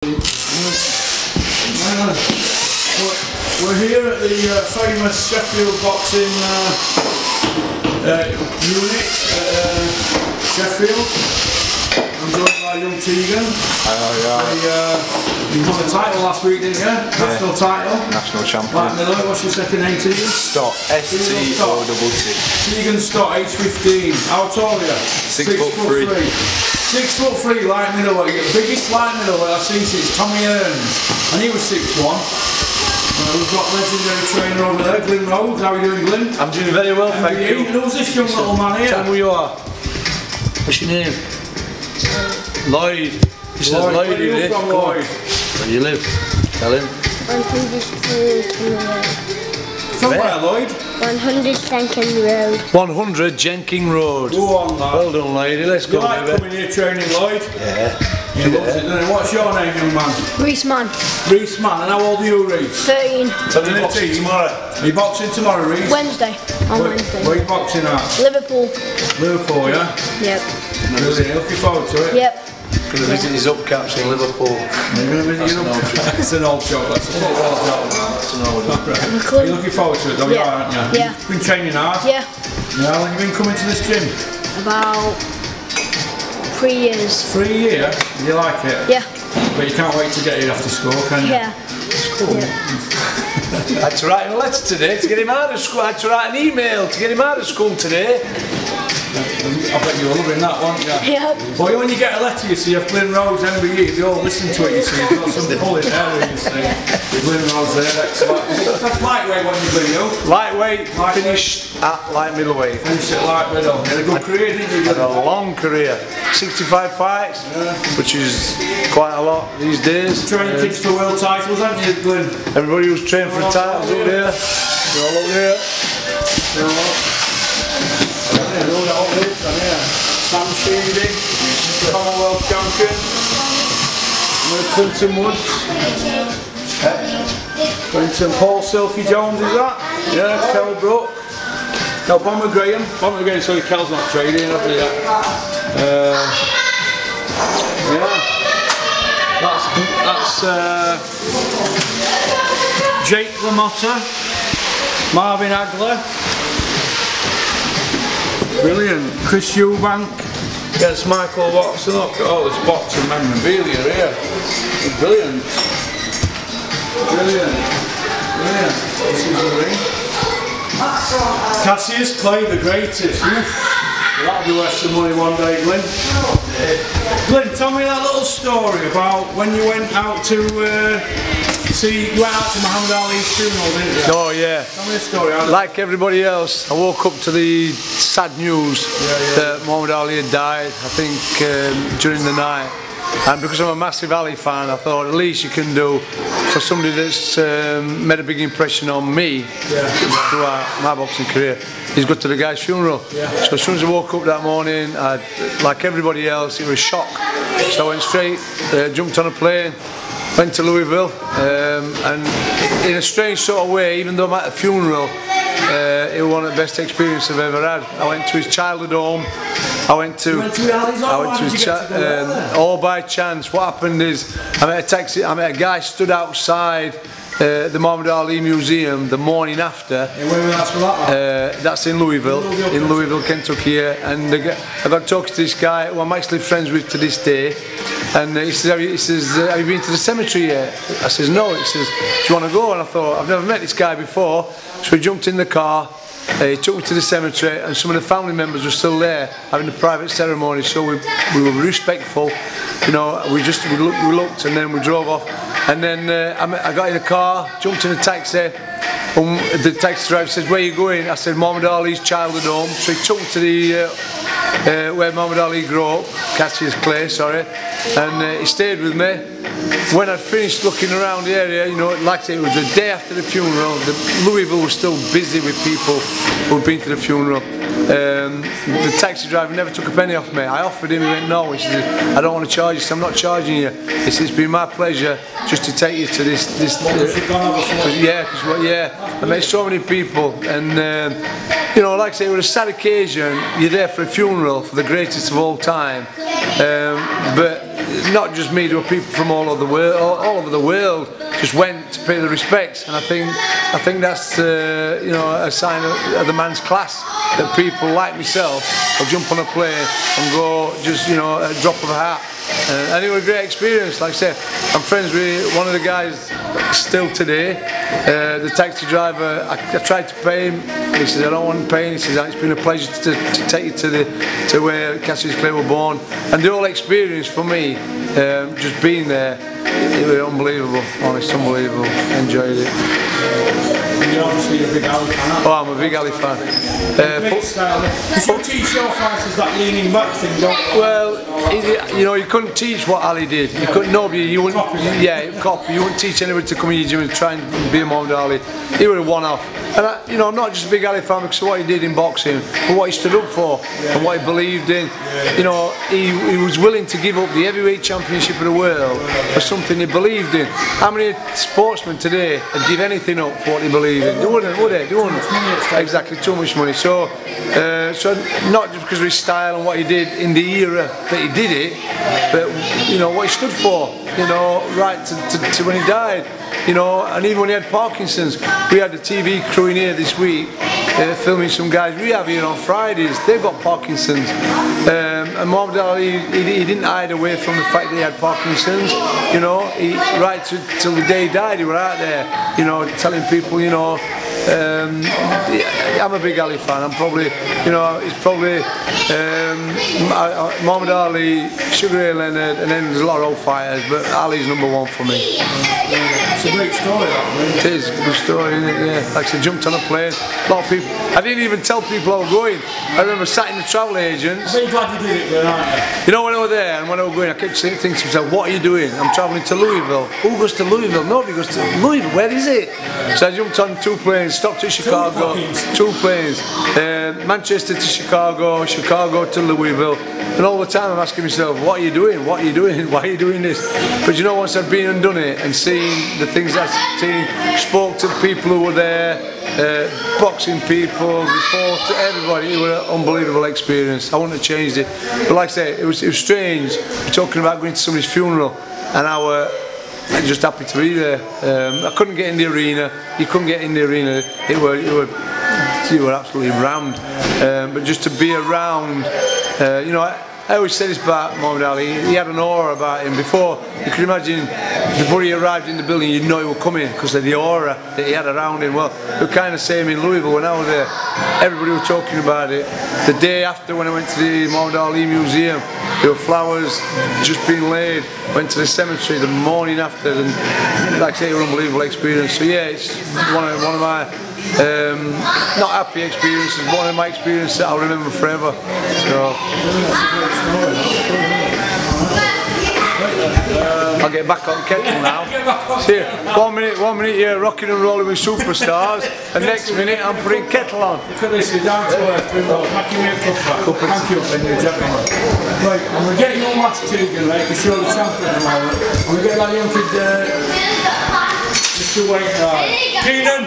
We're here at the famous Sheffield boxing unit at Sheffield. I'm joined by young Tegan. You won the title last week, didn't you? National title. National champion. Right, Miller, what's your second name, Tegan? Stott. S-T-O-T-T. Tegan Stott, age 15. How tall are you? 6'3". 6'3", light middleweight. The biggest light middleweight I've seen since Tommy Earns, and he was 6'1". We've got legendary trainer over there, Glyn Rhodes. How are you doing, Glyn? I'm doing very well, thank you. And who's this young little man here? Tell me who you are. What's your name? Lloyd. He says Lloyd. Where are you from, Lloyd? Where do you live? Tell him. 100 Road. From where, Lloyd? 100 Jenkin Road. 100 Jenkin Road. Go on, lad. Well done, lady. Let's go, you like baby. coming here training, Lloyd? Yeah. He loves it, doesn't he? What's your name, young man? Reese Man. Reese Man. And how old are you, Reese? 13. Tell me boxing tomorrow. Are you boxing tomorrow, Reese? Wednesday. Wednesday. Where are you boxing at? Liverpool. Liverpool, yeah? Yep. Really? Looking forward to it? Yep. Going to visit his upcaps in Liverpool. You're going to visit your upcaps? It's an old joke, that's a football joke. That's an old one. Right. Are you looking forward to it though? Yeah. You are, aren't you? Yeah. You've been training hard? Yeah. Yeah, how long have you been coming to this gym? About 3 years. 3 years? You like it? Yeah. But you can't wait to get here after school, can you? Yeah. I had to write a letter today to get him out of school. I had to write an email to get him out of school today. I bet you were loving that, weren't you? Yep. Well, when you get a letter, you see, of Glyn Rhodes MBE, they all listen to it, you see. You've got some pull in there, you see. Glyn Rhodes there, that's lightweight, what you do, you? Lightweight, finished at light middleweight. Finished at light middle. You had a good career, didn't you? Had a long career. 65 fights, which is quite a lot these days. Training kids for world titles, haven't you, Glyn? Everybody who's trained for titles up there. They're all up there. Sam Sheedy, Commonwealth champion. Clinton Woods. Clinton Paul Silky Jones, is that? Yeah, Kel Brook. No, Bomber Graham. Bomber Graham, sorry, Kel's not trading, have you yet? Yeah. That's Jake LaMotta, Marvin Agler. Brilliant. Chris Eubank against Michael Watson. Look at all this boxing memorabilia here. Brilliant. Brilliant. Brilliant. This is the ring. Cassius Clay, the greatest. That'll be worth some money one day, Glyn. Glyn, tell me that little story about when you went out to you went out to Muhammad Ali's funeral, didn't you? Oh yeah. Tell me a story. Like everybody else, I woke up to the sad news that Muhammad Ali had died, I think during the night. And because I'm a massive Ali fan, I thought at least you can do for somebody that's made a big impression on me throughout my boxing career, is go to the guy's funeral. So as soon as I woke up that morning, like everybody else, it was a shock. So I went straight, jumped on a plane, went to Louisville, and in a strange sort of way, even though I'm at a funeral, it was one of the best experiences I've ever had. I went to his childhood home. I went to his all by chance. What happened is I met a guy stood outside the Muhammad Ali Museum the morning after. That's in Louisville, Kentucky. And I got talking to this guy who I'm actually friends with to this day. And he says, have you been to the cemetery yet? I says, no. He says, do you want to go? And I thought, I've never met this guy before. So we jumped in the car. He took me to the cemetery, and some of the family members were still there having a private ceremony. So we were respectful, you know. We looked, and then we drove off. And then I got in the car, jumped in a taxi. The taxi driver says, "Where are you going?" I said, "Muhammad Ali's childhood home." So he took me to the where Muhammad Ali grew up, Cassius Clay, sorry, and he stayed with me. When I finished looking around the area, you know, like I said, it was the day after the funeral. Louisville was still busy with people who'd been to the funeral. The taxi driver never took a penny off me. I offered him, he went no. He said, "I don't want to charge you." So I'm not charging you. He said, "It's been my pleasure just to take you to this." I met so many people, and you know, like I say, it was a sad occasion. You're there for a funeral for the greatest of all time, but not just me, there were people from all over the world just went to pay the respects, and I think that's you know, a sign of the man's class, that people like myself will jump on a plane and go just, you know, at a drop of a hat. And it was a great experience. Like I said, I'm friends with one of the guys still today. The taxi driver, I tried to pay him. He said, I don't want to pay him. He said, it's been a pleasure to take you to where Cassius Clay were born. And the whole experience for me, just being there, it was unbelievable, honest, unbelievable. Enjoyed it. And you're obviously a big Ali fan. Oh, I'm a big Ali fan. Because you teach your fighters that leaning back thing, don't you? Well, you know, you couldn't teach what Ali did. You couldn't, nobody, you wouldn't, copy. You wouldn't teach anybody to come in your gym and try and be a Muhammad Ali. He was a one-off. And you know, I'm not just a big Ali fan because of what he did in boxing, but what he stood up for and what he believed in. You know, he was willing to give up the heavyweight championship of the world for something he believed in. How many sportsmen today would give anything up for what they believe in? They wouldn't, would they? They wouldn't. Exactly, too much money. So not just because of his style and what he did in the era that he did it, but you know what he stood for. You know, right to when he died. You know, and even when he had Parkinson's, we had the TV crew in here this week filming some guys we have here on Fridays. They've got Parkinson's, and Muhammad Ali, he didn't hide away from the fact that he had Parkinson's. You know, right till the day he died, he was out there, you know, telling people, you know. I'm a big Ali fan. I'm probably, you know, it's probably Muhammad Ali, Sugar Ray Leonard, and then there's a lot of old fighters, but Ali's #1 for me. It's a great story, that. It is a good story, isn't it? Yeah. Like I said, jumped on a plane. A lot of people. I didn't even tell people I was going. I remember sat in the travel agents. I'm glad you did it, then, aren't you? You know, when I was there and when I was going, I kept thinking to myself, "What are you doing? I'm travelling to Louisville. Who goes to Louisville? Nobody goes to Louisville. Where is it?" So I jumped on 2 planes, stopped at Chicago. 2 planes. Manchester to Chicago, Chicago to Louisville. And all the time I'm asking myself, what are you doing? What are you doing? Why are you doing this? But you know, once I've been and done it and seen the things I've seen, spoke to people who were there, boxing people, reporters, everybody, it was an unbelievable experience. I wouldn't have changed it. But like I say, it was strange. We're talking about going to somebody's funeral, and I'm just happy to be there. I couldn't get in the arena. You couldn't get in the arena. You were absolutely rammed. But just to be around, you know, I always say this about Muhammad Ali. He had an aura about him. Before, you could imagine, before he arrived in the building, you'd know he was coming because of the aura that he had around him. Well, we were kind of same in Louisville when I was there. Everybody was talking about it. The day after, when I went to the Muhammad Ali Museum, there were flowers just being laid. Went to the cemetery the morning after, and like I say, it was an unbelievable experience. So yeah, it's one of my not happy experiences, one of my experiences that I'll remember forever. So I'll get back on kettle now. See, 1 minute here rocking and rolling with superstars, and next minute I'm putting kettle on. Look at this, you're down to earth, packing me a cup. Thank you, and you're a gentleman. Right, I'm going to get your last 2 again, right, to show the champion at the moment. I'm going to get that young kid, Mr. Wayne, right. Keenan!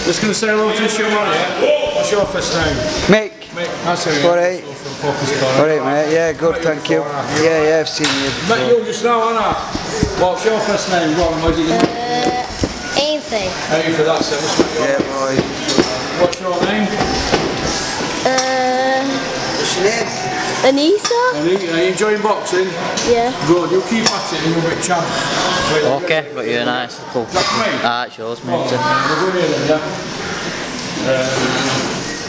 Just going to say hello to the show, man, yeah? What's your first name? Mick. Mick, nice to meet you. Alright. Alright, mate, yeah, good, thank you. Yeah, I've seen you before. Met you just now, Anna. What's your first name? Go on, where did you know? Anything. Anything, that's it. Yeah, boy. What's your name? What's your name? Anita? Are you enjoying boxing? Yeah. Good, you'll keep at it and you'll be champ. Okay, but you're nice. Cool. That's me? It's yours, mate. We're good here then, yeah?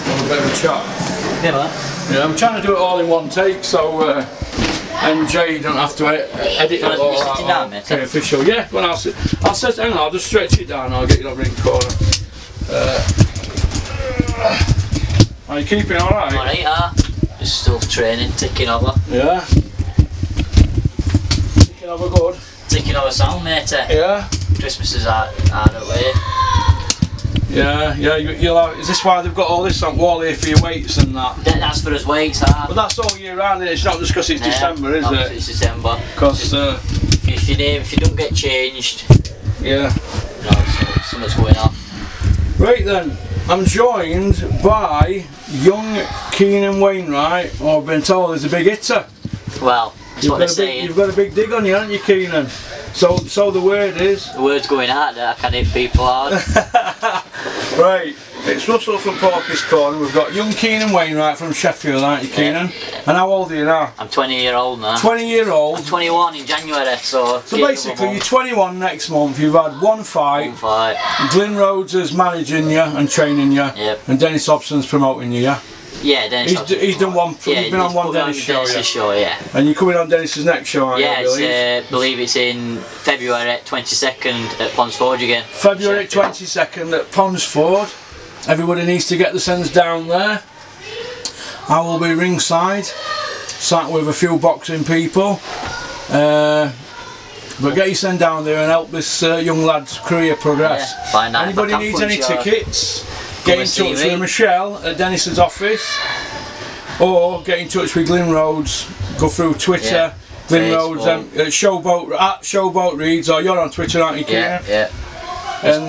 Have a bit of a chat. Yeah, man. Yeah, I'm trying to do it all in one take, so MJ, you don't have to edit it all out. Sitting down, mate. Okay, official. Yeah, well, I'll sit, hang on, I'll just stretch it down and I'll get you over in the corner. Are you keeping alright? Alright, just still training, ticking over. Yeah. Ticking over good. Ticking over sound, mate. Yeah. Christmas is out of the way. Yeah, you'll have, is this why they've got all this on wall here for your weights and that? That's for us weights, But that's all year round, isn't it? It's not just because it's December, is it? It's December. Because if you don't get changed, yeah. No, something's going on. Right then, I'm joined by young Keenan Wainwright, who I've been told is a big hitter. Well, That's what they're saying. You've got a big dig on you, haven't you, Keenan? So the word is... The word's going out that I can hit people hard. Right, it's Russell from Porky's Corner. We've got young Keenan Wainwright from Sheffield, aren't you, Keenan? Yeah. And how old are you now? I'm 20-year-old now. 20-year-old. I'm 21 in January, so Basically, you're 21 next month. You've had one fight. One fight. Glyn Rhodes is managing you and training you. Yep. And Dennis Hobson's promoting you, yeah? Yeah, Dennis. He's done one. Yeah, you've been on one Dennis show, yeah. Show, yeah. And you're coming on Dennis's next show, aren't you? Yeah, I believe it's in February 22nd at Ponds Forge again. February 22nd at Ponds Forge. Everybody needs to get the sends down there. I will be ringside, sat with a few boxing people. But get your send down there and help this young lad's career progress. Yeah, find out. Anybody needs any tickets, get in touch with Michelle at Dennis's office, or get in touch with Glyn Rhodes. Go through Twitter, yeah. Glyn Rhodes, Showboat Reads, or you're on Twitter, aren't you, Keenan? Yeah. And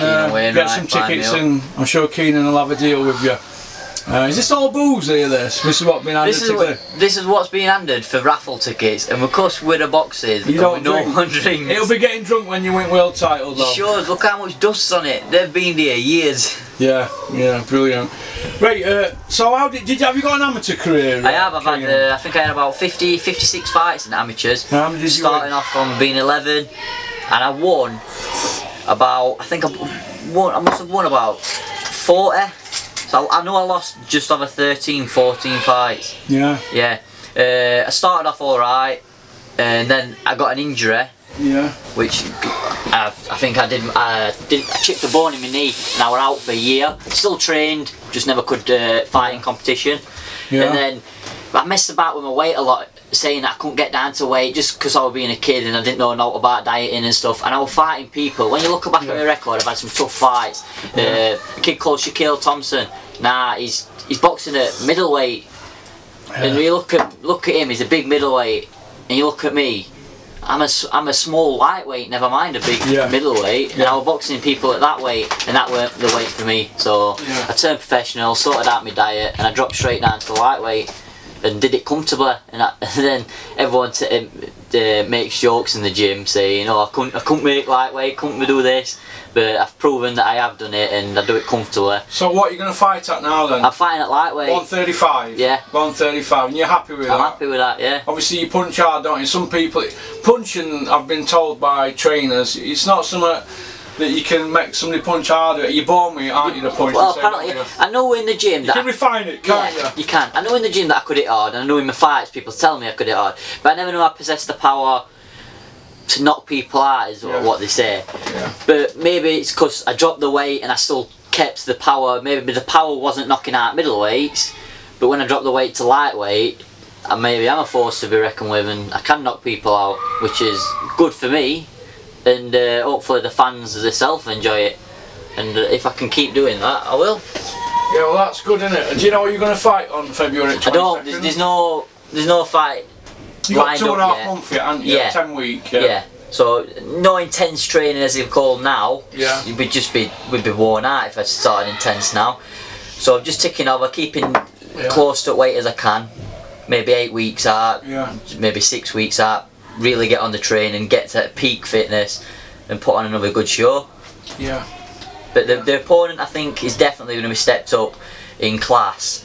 get some tickets, and I'm sure Keenan will have a deal with you. Is this all booze here? This is what been handed This is what's been handed for raffle tickets, and of course we're the boxes. You don't no drink. one drinks. It'll be getting drunk when you win world title, though. Sure, look how much dust's on it. They've been here years. Yeah, brilliant. Right, so how have you got an amateur career? I have. I've had. I think I had about 56 fights in amateurs. How many did you starting win? off from being 11, and I won about. I think I must have won about 40. So I know I lost just over 13, 14 fights. Yeah. Yeah. I started off alright, and then I got an injury. Yeah. Which I think I chipped a bone in my knee, and I was out for a year. Still trained, just never could fight in competition. Yeah. And then I messed about with my weight a lot, saying that I couldn't get down to weight just because I was being a kid and I didn't know about dieting and stuff. And I was fighting people. When you look back at my record, I've had some tough fights. A kid called Shaquille Thompson. Nah, he's boxing at middleweight. And you look at him, he's a big middleweight. And you look at me, I'm a small lightweight, never mind a big middleweight. And I was boxing people at that weight, and that weren't the weight for me. So I turned professional, sorted out my diet, and I dropped straight down to the lightweight. And did it comfortably, and then everyone makes jokes in the gym saying, "Oh, I couldn't make lightweight, couldn't do this," but I've proven that I have done it, and I do it comfortably. So what are you going to fight at now then? I'm fighting at lightweight. 135. Yeah. 135, and you're happy with that? I'm happy with that. Yeah. Obviously, you punch hard, don't you? Some people punching, I've been told by trainers, it's not something that you can make somebody punch harder. You're born with it, aren't you, the punch? Well, apparently, I know in the gym that... You can refine it, can't you? You can. I know in the gym that I could hit hard, and I know in my fights people tell me I could hit hard, but I never knew I possessed the power to knock people out, is what they say. Yeah. But maybe it's because I dropped the weight and I still kept the power. Maybe the power wasn't knocking out middleweights, but when I dropped the weight to lightweight, maybe I'm a force to be reckoned with, and I can knock people out, which is good for me. And hopefully the fans themselves enjoy it, and if I can keep doing that, I will. Yeah, well, that's good, isn't it? Do you know what you're going to fight on February 22nd? I don't. There's no fight. You got 2.5 months yet, haven't you? Yeah. 10 weeks. Yeah. So no intense training, as it's called now. Yeah. We'd be worn out if I started intense now. So I'm just ticking over, keeping close to weight as I can. Maybe 8 weeks out. Yeah. Maybe 6 weeks out. Really get on the train and get to peak fitness and put on another good show. Yeah. But the opponent, I think, is definitely going to be stepped up in class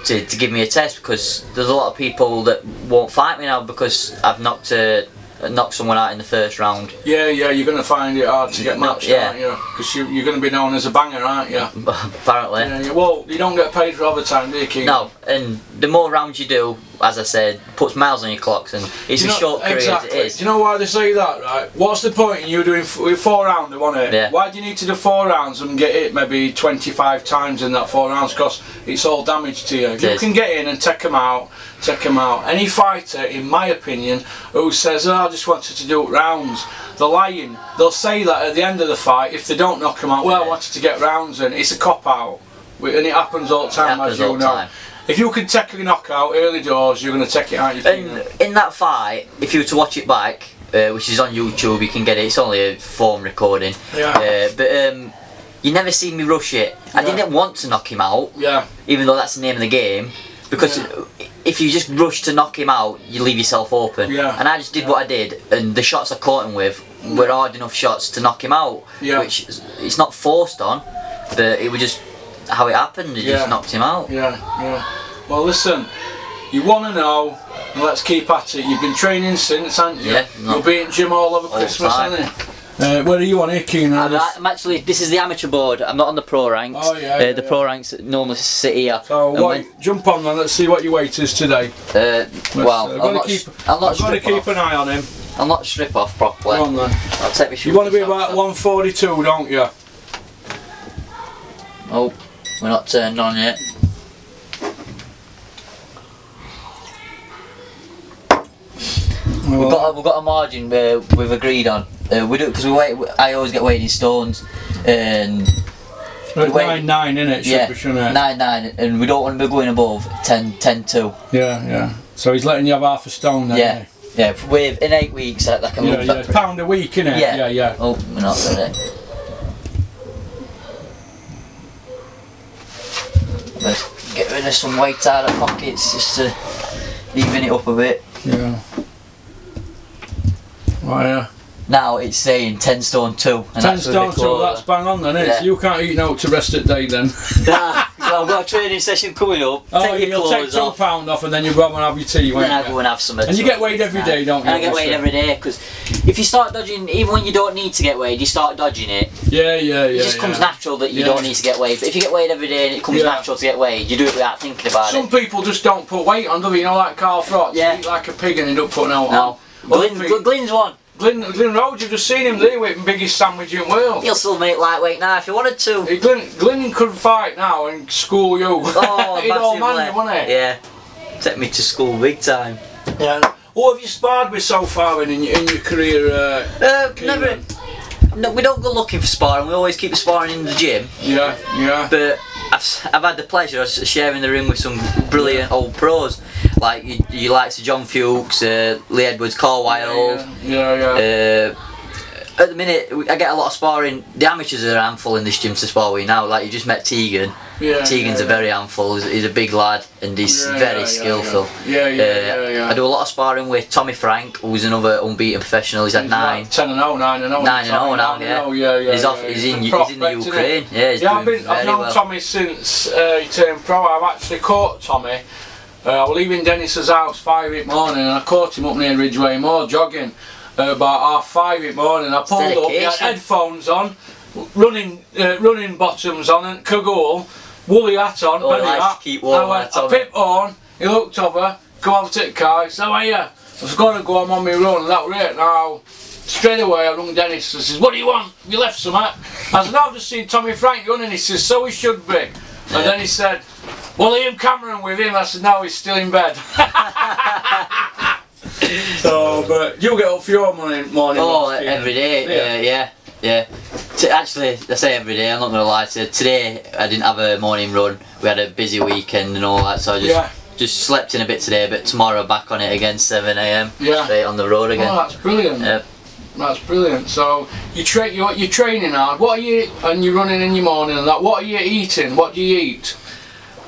to give me a test, because there's a lot of people that won't fight me now because I've knocked someone out in the first round. Yeah, you're going to find it hard to get matched, aren't you? Because you're going to be known as a banger, aren't you? Apparently. Yeah, well, you don't get paid for overtime, do you, Keith? No, and the more rounds you do, as I said, puts miles on your clocks, and it's a short career as it is. Do you know why they say that, right? What's the point in you doing 4 rounds, wasn't it? Yeah. Why do you need to do 4 rounds and get it maybe 25 times in that 4 rounds? Because it's all damage to you. If you can get in and take them out, take them out. Any fighter, in my opinion, who says, "Oh, I just wanted to do rounds," they're lying. They'll say that at the end of the fight if they don't knock them out. Well, I wanted to get rounds in. It's a cop-out, and it happens all the time, as you know. If you can take a knockout early doors, you're going to take it out. And in that fight, if you were to watch it back, which is on YouTube, you can get it. It's only a phone recording. Yeah. But you never see me rush it. I didn't want to knock him out. Yeah. Even though that's the name of the game, because if you just rush to knock him out, you leave yourself open. Yeah. And I just did what I did, and the shots I caught him with were hard enough shots to knock him out. Yeah. Which it's not forced on, but it was just how it happened. It just knocked him out. Yeah, yeah. Well, listen, you 1-0, and let's keep at it. You've been training since, haven't you? Yeah. You'll be at gym all over Christmas, haven't you? Where are you on here, Keenan? I'm actually, this is the amateur board, I'm not on the pro ranks. Oh, yeah, the pro ranks normally sit here. So jump on then, let's see what your weight is today. Well, I've got to keep an eye on him. I'll not strip off properly. Come on then. I'll take my shoes. You want to be about 142, don't you? Oh, we're not turned on yet. Well, We've got a margin we've agreed on. We do because I always get weighed in stones, and 9-9, innit? Shouldn't it? 9-9, and we don't want to be going above 10-2. Yeah, yeah. So he's letting you have half a stone then. Yeah, yeah. With in 8 weeks, I can lose that. £1 a week, innit? Yeah, yeah, yeah. Oh, we're not ready. Let's get rid of some weight out of pockets just to even it up a bit. Yeah. Oh, yeah. Now it's saying 10 stone 2. 10 stone 2, that's bang on then, isn't it? Yeah. So you can't eat out to rest at day then. Nah, well, I've got a training session coming up. Oh, you'll take £2 off and then you go and have your tea, won't you? Then I go and have some. And you get weighed every day, don't you? And I get weighed every day, because if you start dodging, even when you don't need to get weighed, you start dodging it. Yeah, yeah, yeah. It just comes natural that you don't need to get weighed. But if you get weighed every day and it comes natural to get weighed, you do it without thinking about it. Some people just don't put weight on, do they? You know, like Carl Frotz, eat like a pig and end up putting out on. Glyn's one. Glyn Rhodes, you've just seen him there with the biggest sandwich in the world. He'll still make lightweight now if he wanted to. Glyn could fight now and school you. Oh, he'd all man you, wouldn't he? Yeah. Take me to school big time. Yeah. Who have you sparred with so far in your career? Never. No, we don't go looking for sparring. We always keep sparring in the gym. Yeah, yeah. But I've had the pleasure of sharing the ring with some brilliant old pros, like you likes of John Fuchs, Lee Edwards, Carwile. Yeah. At the minute, I get a lot of sparring. The amateurs are a handful in this gym to spar with now. Like you just met Tegan. Yeah, Tegan's a very handful. He's a big lad and he's very skillful. Yeah. I do a lot of sparring with Tommy Frank, who's another unbeaten professional. He's at 9. 10-0, 9-0. 9-0 now, yeah. He's in the Ukraine. I've known Tommy since he turned pro. I've actually caught Tommy. I was leaving Dennis's house 5 in the morning and I caught him up near Ridgeway Moor jogging. About 5:30 in the morning, I pulled up, he had headphones on, running bottoms on, and cagoule, woolly hat on, belly hat. I went, I pipped on, he looked over, come over to the car, he said, how are you? I was going to go on my run, and that was it. Now, straight away I rung Dennis and says, what do you want? Have you left some? I said, no, I've just seen Tommy Frank running. He says, so he should be. And then he said, well, Ian Cameron with him. I said, no, he's still in bed. So, but you get up for your morning Oh, every day, yeah. Actually, I say every day, I'm not going to lie to you. Today, I didn't have a morning run. We had a busy weekend and all that, so I just slept in a bit today, but tomorrow back on it again, 7 AM, straight on the road again. Oh, that's brilliant. That's brilliant. So, you're training hard. What are you, and you're running in your morning and that, what are you eating? What do you eat?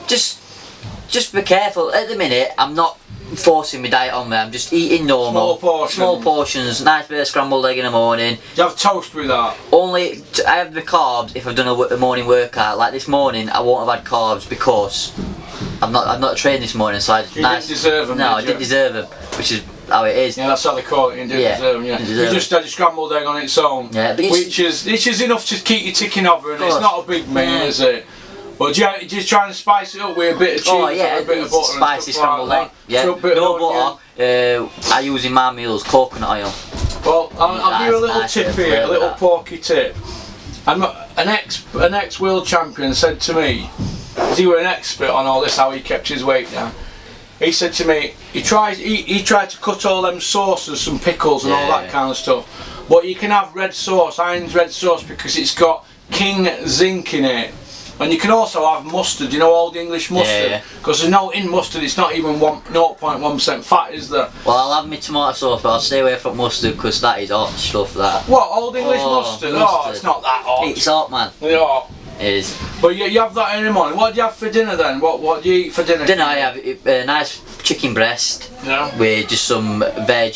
Just be careful. At the minute, I'm not forcing my diet on me. I'm just eating normal. Small portions. Nice bit of scrambled egg in the morning. Do you have toast with that? Only I have the carbs if I've done a morning workout. Like this morning, I won't have had carbs because I'm not trained this morning. So you didn't deserve them. No, I didn't deserve them, which is how it is. Yeah, that's how they call it. You didn't deserve them. Yeah. You just had your scrambled egg on its own. Yeah, which is enough to keep you ticking over, and it's not a big meal, is it? But do you try and spice it up with a bit of cheese or a bit of butter spicy scrambled egg. Yeah, no butter. I use in my meals coconut oil. Well, I'll give you a little tip here, a little Porky tip. An ex world champion said to me, because he was an expert on all this, how he kept his weight down. He said to me, he tried to cut all them sauces, some pickles and all that kind of stuff. But you can have red sauce, Heinz red sauce, because it's got king zinc in it. And you can also have mustard, you know, old English mustard, because there's no in mustard, it's not even 0.1% fat, is there? Well, I'll have my tomato sauce, but I'll stay away from mustard because that is hot stuff, that. What, old English mustard? Oh, it's not that hot. It's hot, man. Yeah. is. But you have that in the morning. What do you have for dinner then? What do you eat for dinner? Dinner I have a nice chicken breast with just some veg.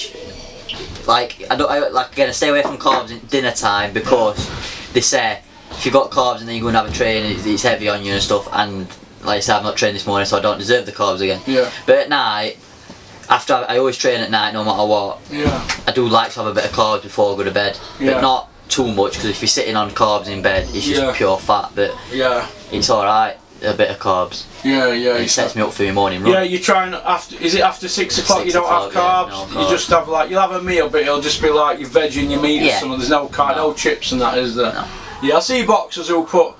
Like again, I stay away from carbs at dinner time because they say if you got carbs and then you go and have a train, it's heavy on you and stuff. And like I said, I've not trained this morning, so I don't deserve the carbs again. Yeah. But at night, after I always train at night, no matter what. Yeah. I do like to have a bit of carbs before I go to bed, but not too much, because if you're sitting on carbs in bed, it's just pure fat. But it's all right. A bit of carbs. Yeah. It sets me up for my morning run. Yeah, you're trying after. Is it after 6 o'clock? 6 You don't have carbs. Yeah, no carbs. You just have you'll have a meal, but it'll just be like your veg and your meat or something. There's no no chips and that, is there? No. Yeah, I see boxers who put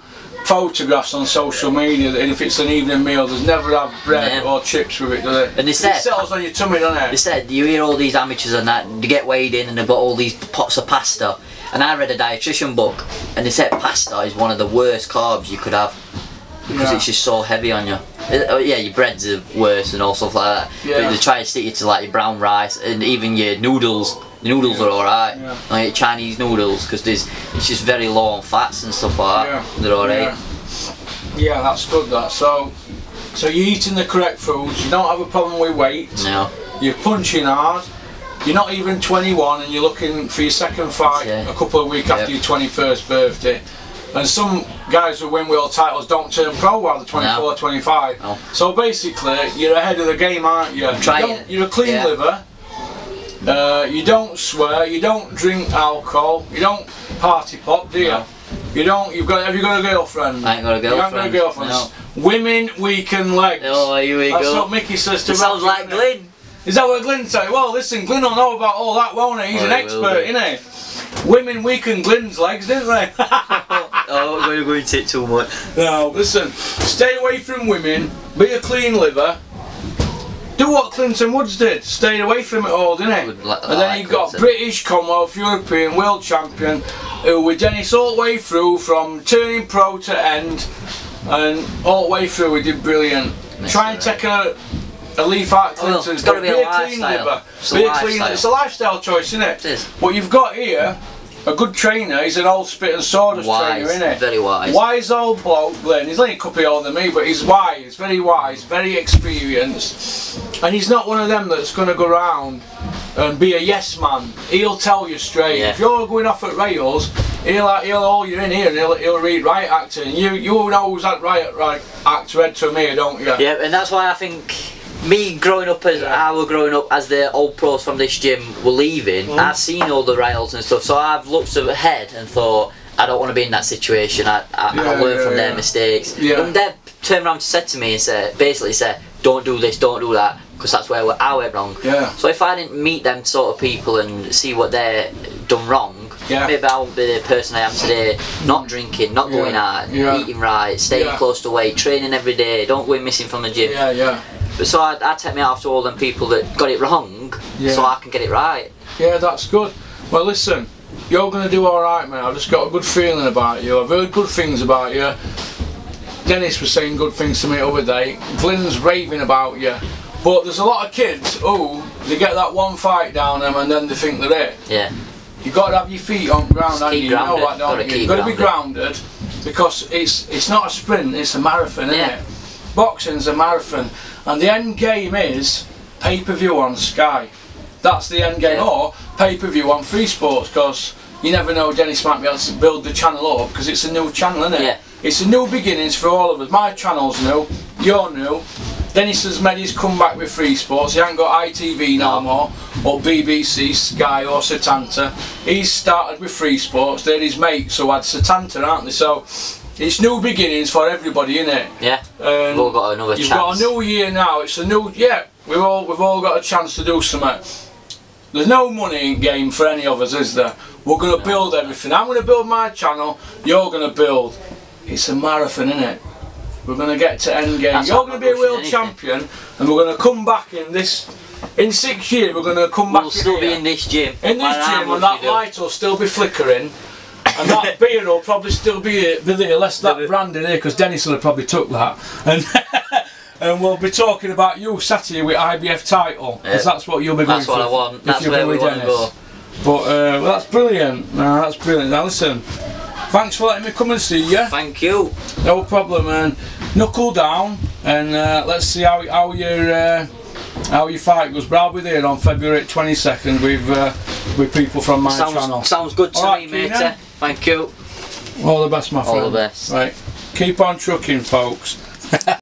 photographs on social media, and if it's an evening meal, there's never have bread or chips with it, do they? And they said, it settles on your tummy, doesn't it? They said you hear all these amateurs and that they get weighed in and they've got all these pots of pasta. And I read a dietitian book, and they said pasta is one of the worst carbs you could have because it's just so heavy on you. Yeah, your breads are worse and all stuff like that. But they try to stick you to like your brown rice and even your noodles. The noodles are alright, like Chinese noodles, because it's just very low on fats and stuff like that. They're alright. Yeah, that's good. That so you're eating the correct foods. You don't have a problem with weight. No. You're punching hard. You're not even 21, and you're looking for your second fight a couple of weeks after your 21st birthday. And some guys who win world titles don't turn pro while they're 24, 25. No. So basically, you're ahead of the game, aren't you? You're a clean liver. You don't swear. You don't drink alcohol. You don't party pop, do you? No. You don't. Have you got a girlfriend? I ain't got a girlfriend. You haven't got a girlfriend. No. Women, weaken legs. Oh, here we go. That's what Mickey says to me. Sounds like Glyn. Is that what Glyn said? Well, listen, Glyn will know about all that, won't he? He's an expert, isn't he? Women weaken Glyn's legs, didn't they? Oh, we're going to take too much. No, listen. Stay away from women. Be a clean liver. Do what Clinton Woods did. Stayed away from it all, didn't he? And then you got British, Commonwealth, European, World Champion, who with Dennis all the way through, from turning pro to end, and all the way through he did brilliant. Try and take a leaf out of Clinton's, it's got to be a clean liver. It's a lifestyle choice, isn't it? It is. What you've got here, a good trainer, he's an old spit and sawdust trainer, isn't he? Very wise. Wise old bloke, Glyn. He's only a couple older than me, but he's wise, very experienced. And he's not one of them that's going to go around and be a yes man. He'll tell you straight. If you're going off at rails, he'll haul you in here and he'll read right actor. And you know who's that right act read to me, don't you? Yeah, and that's why I think me growing up as I was growing up as the old pros from this gym were leaving, I've seen all the rails and stuff, so I've looked ahead and thought I don't want to be in that situation. I learn from their mistakes. And they've turned around and said to me and basically said, don't do this, don't do that, because that's where I went wrong. So if I didn't meet them sort of people and see what they're done wrong, maybe I won't be the person I am today. Not drinking, not going out, eating right, staying close to weight, training every day, don't go missing from the gym. But so I take me after all them people that got it wrong, so I can get it right. Yeah, that's good. Well, listen, you're going to do alright, mate. I've just got a good feeling about you. I've heard good things about you. Dennis was saying good things to me the other day. Glyn's raving about you. But there's a lot of kids who, they get that one fight down them and then they think they're it. Yeah. You've got to have your feet on ground, haven't you? You know that, don't you? You've got to be grounded, because it's not a sprint, it's a marathon, isn't it? Boxing's a marathon. And the end game is pay-per-view on Sky. That's the end game. Or pay-per-view on Free Sports, because you never know, Dennis might be able to build the channel up, because it's a new channel, isn't it? It's a new beginnings for all of us. My channel's new, you're new. Dennis has made his comeback with Free Sports. He hasn't got ITV no more, or BBC, Sky or Setanta. He's started with Free Sports. They're his mates who had Setanta, aren't they? So it's new beginnings for everybody, innit? Yeah. We've all got another chance. You've got a new year now. It's a new we've all got a chance to do something. There's no money in game for any of us, is there? We're going to build everything. I'm going to build my channel. You're going to build. It's a marathon, innit? We're going to get to end game. You're going to be a world champion, and we're going to come back in 6 years. We're going to come back. We'll still be in this gym. In this gym, and that light will still be flickering. And that beer will probably still be there, less that brand in here, because Dennis will have probably took that. And we'll be talking about you Saturday with IBF title, because that's what you'll be going for. That's what I want. That's where we want to go. But well, that's brilliant. No, that's brilliant. Now listen, thanks for letting me come and see you. Thank you. No problem, man. Knuckle down, and let's see how your fight goes. But I'll be there on February 22nd with people from my channel. Sounds good to me, matey. Thank you. All the best, my friend. All the best. Right, keep on trucking, folks.